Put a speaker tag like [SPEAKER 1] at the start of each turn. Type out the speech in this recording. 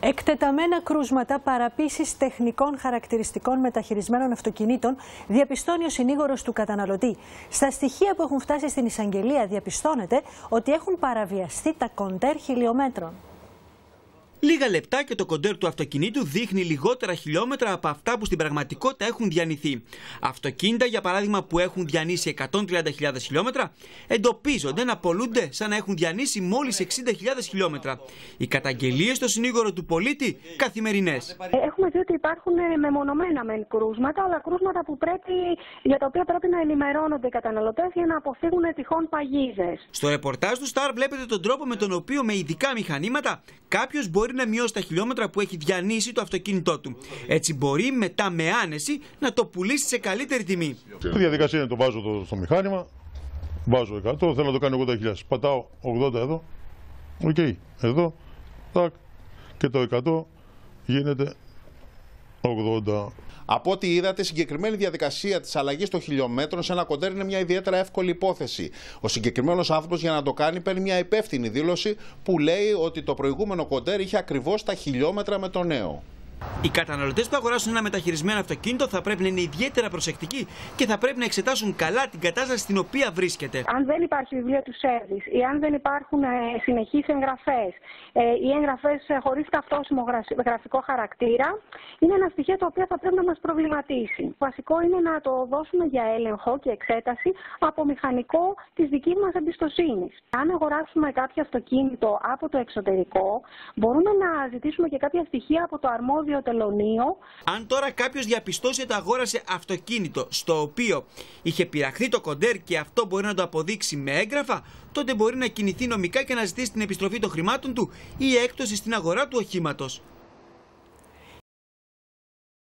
[SPEAKER 1] Εκτεταμένα κρούσματα παραποίησης τεχνικών χαρακτηριστικών μεταχειρισμένων αυτοκινήτων διαπιστώνει ο συνήγορος του καταναλωτή. Στα στοιχεία που έχουν φτάσει στην εισαγγελία διαπιστώνεται ότι έχουν παραβιαστεί τα κοντέρ χιλιόμετρων.
[SPEAKER 2] Λίγα λεπτά και το κοντέρ του αυτοκινήτου δείχνει λιγότερα χιλιόμετρα από αυτά που στην πραγματικότητα έχουν διανυθεί. Αυτοκίνητα, για παράδειγμα, που έχουν διανύσει 130.000 χιλιόμετρα, εντοπίζονται να πωλούνται σαν να έχουν διανύσει μόλις 60.000 χιλιόμετρα. Οι καταγγελίες στο συνήγορο του πολίτη καθημερινές.
[SPEAKER 3] Έχουμε δει ότι υπάρχουν μεμονωμένα μεν κρούσματα, αλλά κρούσματα για τα οποία πρέπει να ενημερώνονται οι καταναλωτές για να αποφύγουν τυχόν παγίδες.
[SPEAKER 2] Στο ρεπορτάζ του Star βλέπετε τον τρόπο με τον οποίο με ειδικά μηχανήματα κάποιος μπορεί να μειώσει τα χιλιόμετρα που έχει διανύσει το αυτοκίνητό του. Έτσι μπορεί μετά με άνεση να το πουλήσει σε καλύτερη τιμή.
[SPEAKER 4] Η διαδικασία είναι το βάζω στο μηχάνημα, βάζω 100, θέλω να το κάνω 80.000. Πατάω 80 εδώ, οκ, εδώ, τάκ, και το 100 γίνεται 80.
[SPEAKER 5] Από ό,τι είδατε, η συγκεκριμένη διαδικασία της αλλαγής των χιλιόμετρων σε ένα κοντέρ είναι μια ιδιαίτερα εύκολη υπόθεση. Ο συγκεκριμένος άνθρωπος για να το κάνει παίρνει μια υπεύθυνη δήλωση που λέει ότι το προηγούμενο κοντέρ είχε ακριβώς τα χιλιόμετρα με το νέο.
[SPEAKER 2] Οι καταναλωτές που αγοράσουν ένα μεταχειρισμένο αυτοκίνητο θα πρέπει να είναι ιδιαίτερα προσεκτικοί και θα πρέπει να εξετάσουν καλά την κατάσταση στην οποία βρίσκεται.
[SPEAKER 3] Αν δεν υπάρχει βιβλίο του σέρβις ή αν δεν υπάρχουν συνεχείς εγγραφές ή εγγραφές χωρίς ταυτόσιμο γραφικό χαρακτήρα, είναι ένα στοιχείο το οποίο θα πρέπει να μας προβληματίσει. Βασικό είναι να το δώσουμε για έλεγχο και εξέταση από μηχανικό της δικής μας εμπιστοσύνης. Αν αγοράσουμε κάποιο αυτοκίνητο από το εξωτερικό, μπορούμε να ζητήσουμε και κάποια στοιχεία από το αρμόδιο τελωνείο.
[SPEAKER 2] Αν τώρα κάποιος διαπιστώσει ότι αγόρασε αυτοκίνητο στο οποίο είχε πειραχθεί το κοντέρ και αυτό μπορεί να το αποδείξει με έγγραφα, τότε μπορεί να κινηθεί νομικά και να ζητήσει την επιστροφή των χρημάτων του ή έκπτωση στην αγορά του οχήματος.